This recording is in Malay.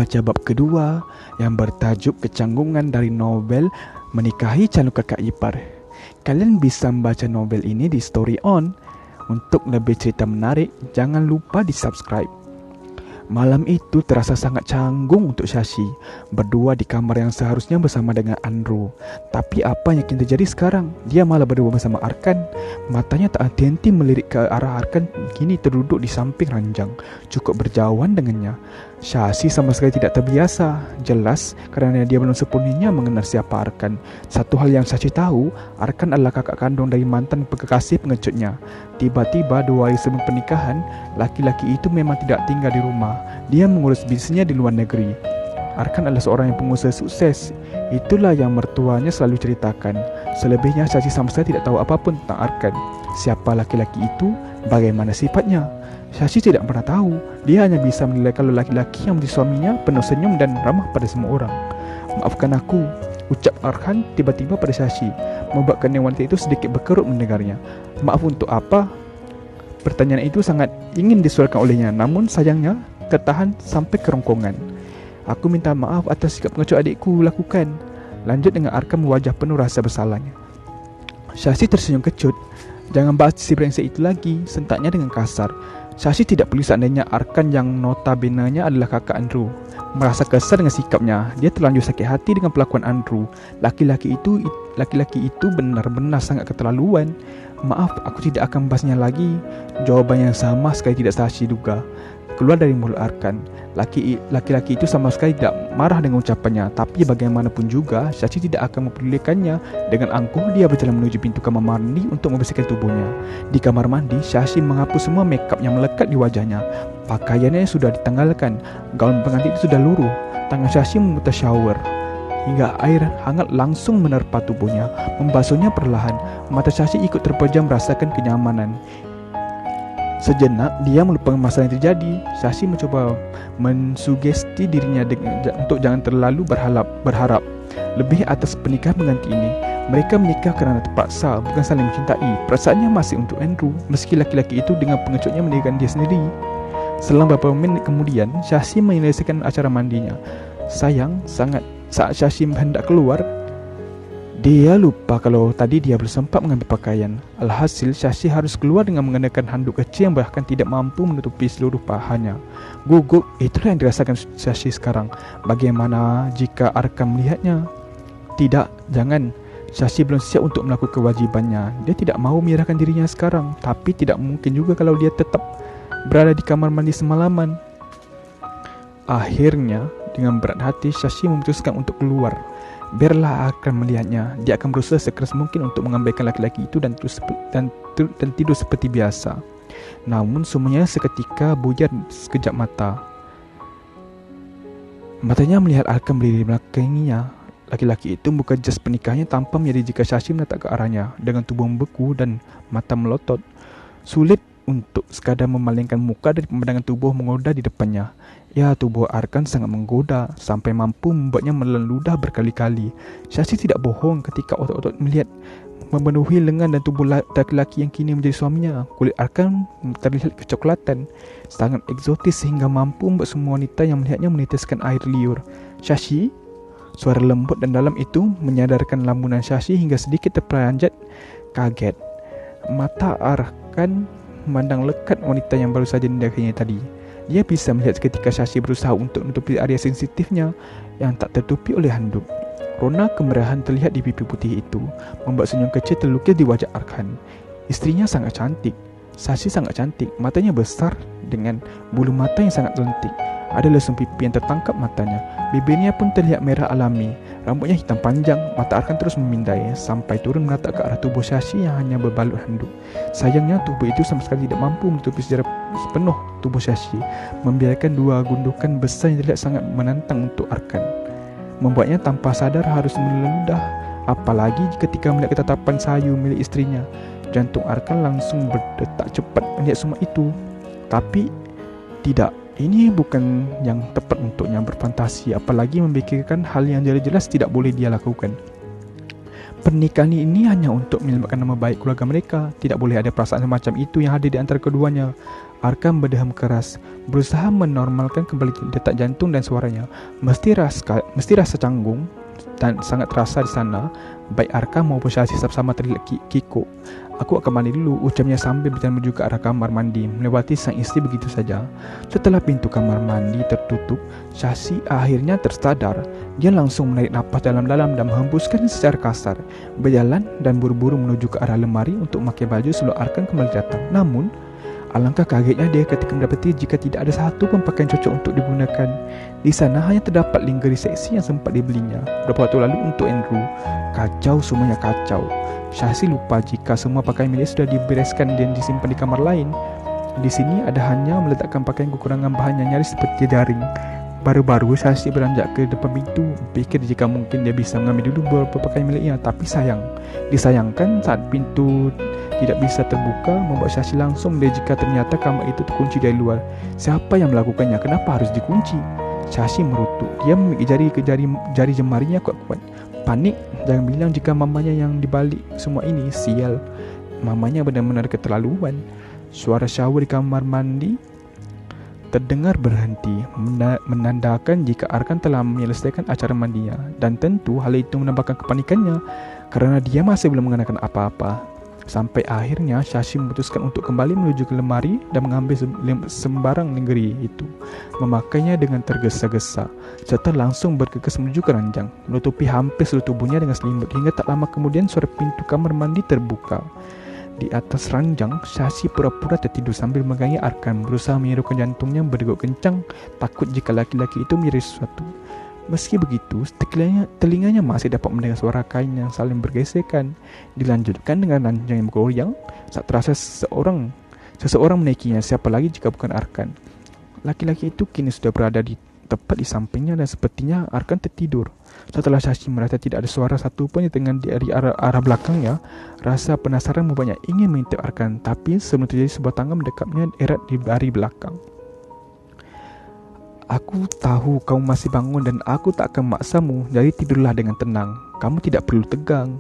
membaca bab kedua yang bertajuk Kecanggungan dari novel Menikahi Calon Kakak Ipar. Kalian bisa membaca novel ini di Story On. Untuk lebih cerita menarik, jangan lupa di subscribe. Malam itu terasa sangat canggung untuk Shashi, berdua di kamar yang seharusnya bersama dengan Andrew. Tapi apa yang terjadi sekarang? Dia malah berdua bersama Arkan. Matanya tak henti-henti melirik ke arah Arkan, kini terduduk di samping ranjang, cukup berjauhan dengannya. Shashi sama sekali tidak terbiasa. Jelas kerana dia belum sepenuhnya mengenal siapa Arkan. Satu hal yang Shashi tahu, Arkan adalah kakak kandung dari mantan kekasih pengecutnya. Tiba-tiba 2 hari sebelum pernikahan, laki-laki itu memang tidak tinggal di rumah. Dia mengurus bisnisnya di luar negeri. Arkan adalah seorang yang pengusaha sukses. Itulah yang mertuanya selalu ceritakan. Selebihnya Shashi sama sekali tidak tahu apapun tentang Arkan. Siapa laki-laki itu? Bagaimana sifatnya? Shashi tidak pernah tahu. Dia hanya bisa menilai kalau laki-laki yang menjadi suaminya penuh senyum dan ramah pada semua orang. "Maafkan aku," ucap Arkan tiba-tiba pada Shashi, membuatkan wanita itu sedikit berkerut mendengarnya. "Maaf untuk apa?" Pertanyaan itu sangat ingin disuarakan olehnya, namun sayangnya tertahan sampai kerongkongan. "Aku minta maaf atas sikap pengecut adikku lakukan," lanjut dengan Arkan wajah penuh rasa bersalahnya. Shashi tersenyum kecut. "Jangan bahas si brengsek itu lagi," sentaknya dengan kasar. Shashi tidak peduli seandainya Arkan yang notabenenya adalah kakak Andrew. Merasa kesal dengan sikapnya, dia terlanjur sakit hati dengan pelakuan Andrew. Laki-laki itu benar-benar sangat keterlaluan. "Maaf, aku tidak akan membahasnya lagi." Jawaban yang sama sekali tidak Shashi duga keluar dari mulut Arkan. Laki-laki itu sama sekali tidak marah dengan ucapannya, tapi bagaimanapun juga Shashi tidak akan mempedulikannya. Dengan angkuh dia berjalan menuju pintu kamar mandi untuk membersihkan tubuhnya. Di kamar mandi, Shashi menghapus semua makeup yang melekat di wajahnya. Pakaiannya sudah ditanggalkan, gaun pengantin itu sudah luruh. Tangan Shashi memutar shower hingga air hangat langsung menerpa tubuhnya, membasuhnya perlahan. Mata Shashi ikut terpejam merasakan kenyamanan. Sejenak dia melupakan masalah yang terjadi. Shashi mencoba mensugesti dirinya untuk jangan terlalu berharap lebih atas pernikahan pengganti ini. Mereka menikah kerana terpaksa, bukan saling mencintai. Perasaannya masih untuk Andrew, meski laki-laki itu dengan pengecutnya meninggalkan dia sendiri. Selang beberapa minit kemudian, Shashi menyelesaikan acara mandinya. Sayang sangat, saat Shashi hendak keluar, dia lupa kalau tadi dia belum sempat mengambil pakaian. Alhasil, Shashi harus keluar dengan mengenakan handuk kecil yang bahkan tidak mampu menutupi seluruh pahanya. Gugup, itulah yang dirasakan Shashi sekarang. Bagaimana jika Arkan melihatnya? Tidak, jangan. Shashi belum siap untuk melakukan kewajibannya. Dia tidak mahu menyerahkan dirinya sekarang, tapi tidak mungkin juga kalau dia tetap berada di kamar mandi semalaman. Akhirnya, dengan berat hati, Shashi memutuskan untuk keluar. Biarlah Arkan melihatnya. Dia akan berusaha sekeras mungkin untuk mengabaikan laki-laki itu dan tidur seperti biasa. Namun semuanya seketika buyar sekejap mata. Matanya melihat Arkan berdiri di belakangnya. Laki-laki itu membuka jas pernikahannya tanpa menyadari jika Shashi menatap ke arahnya dengan tubuh membeku dan mata melotot. Sulit untuk sekadar memalingkan muka dari pemandangan tubuh menggoda di depannya. Ya, tubuh Arkan sangat menggoda sampai mampu membuatnya menelan ludah berkali-kali. Shashi tidak bohong ketika otot-otot melihat memenuhi lengan dan tubuh laki-laki yang kini menjadi suaminya. Kulit Arkan terlihat kecoklatan, sangat eksotis sehingga mampu membuat semua wanita yang melihatnya meneteskan air liur. "Shashi?" Suara lembut dan dalam itu menyadarkan lamunan Shashi hingga sedikit terperanjat kaget. Mata Arkan memandang lekat wanita yang baru saja dinikahinya tadi. Dia bisa melihat ketika Shashi berusaha untuk menutupi area sensitifnya yang tak tertutupi oleh handuk. Rona kemerahan terlihat di pipi putih itu, membuat senyum kecil terlukis di wajah Arkan. Istrinya sangat cantik. Shashi sangat cantik, matanya besar dengan bulu mata yang sangat lentik. Ada lesung pipi yang tertangkap matanya. Bibirnya pun terlihat merah alami. Rambutnya hitam panjang. Mata Arkan terus memindai sampai turun menatap ke arah tubuh Shashi yang hanya berbalut handuk. Sayangnya tubuh itu sama sekali tidak mampu menutupi secara sepenuh tubuh Shashi, membiarkan 2 gundukan besar yang terlihat sangat menantang untuk Arkan, membuatnya tanpa sadar harus menelan ludah. Apalagi ketika melihat ketatapan sayu milik istrinya, jantung Arkan langsung berdetak cepat melihat semua itu. Tapi tidak, ini bukan yang tepat untuknya berfantasi, apalagi memikirkan hal yang jelas-jelas tidak boleh dia lakukan. Pernikahan ini hanya untuk menyelamatkan nama baik keluarga mereka. Tidak boleh ada perasaan semacam itu yang hadir di antara keduanya. Arkan berdeham keras, berusaha menormalkan kembali detak jantung dan suaranya. Mesti rasa canggung dan sangat terasa di sana. Baik Arkan maupun Syahsi sama-sama terlihat kikuk. Aku akan mandi dulu, ucapnya sambil berjalan menuju ke arah kamar mandi, melewati sang isteri begitu saja. Setelah pintu kamar mandi tertutup, Syahsi akhirnya tersadar. Dia langsung menarik napas dalam-dalam dan menghembuskan secara kasar, berjalan dan buru-buru menuju ke arah lemari untuk memakai baju sebelum Arkan kembali datang. Namun, alangkah kagetnya dia ketika mendapati jika tidak ada satu pun pakaian cocok untuk digunakan. Di sana hanya terdapat lingerie seksi yang sempat dibelinya beberapa waktu lalu untuk Andrew. Kacau, semuanya kacau. Syahsi lupa jika semua pakaian milik sudah dibereskan dan disimpan di kamar lain. Di sini ada hanya meletakkan pakaian kekurangan bahan yang nyaris seperti jaring. Baru-baru Syahsi beranjak ke depan pintu, pikir jika mungkin dia bisa mengambil dulu beberapa pakaian miliknya, tapi disayangkan saat pintu tidak bisa terbuka, membuat Syahsi langsung melihat jika ternyata kamar itu terkunci dari luar. Siapa yang melakukannya? Kenapa harus dikunci? Syahsi merutuk. Dia memikir jari jemarinya kuat-kuat. Panik, jangan bilang jika mamanya yang dibalik semua ini. Sial, mamanya benar-benar keterlaluan. Suara shower di kamar mandi terdengar berhenti, menandakan jika Arkan telah menyelesaikan acara mandinya. Dan tentu hal itu menambahkan kepanikannya, karena dia masih belum mengenakan apa-apa. Sampai akhirnya Syahsi memutuskan untuk kembali menuju ke lemari dan mengambil sembarang lingerie itu, memakainya dengan tergesa-gesa, serta langsung bergegas menuju ke ranjang, menutupi hampir seluruh tubuhnya dengan selimut. Hingga tak lama kemudian suara pintu kamar mandi terbuka. Di atas ranjang, Syahsi pura-pura tertidur sambil memegangi Arkan, berusaha menyerukan jantungnya berdegup kencang, takut jika laki-laki itu mencari sesuatu. Meski begitu, telinganya masih dapat mendengar suara kain yang saling bergesekan. Dilanjutkan dengan ranjang yang bergoyang saat terasa seseorang menaikinya, siapa lagi jika bukan Arkan. Laki-laki itu kini sudah berada tepat di sampingnya dan sepertinya Arkan tertidur. Setelah Syahsi merasa tidak ada suara satu pun yang terdengar dari arah belakangnya, rasa penasaran membuatnya ingin mengintip Arkan, tapi sebelum terjadi sebuah tangan mendekapnya erat di dari belakang. Aku tahu kamu masih bangun dan aku tak akan memaksamu, jadi tidurlah dengan tenang. Kamu tidak perlu tegang.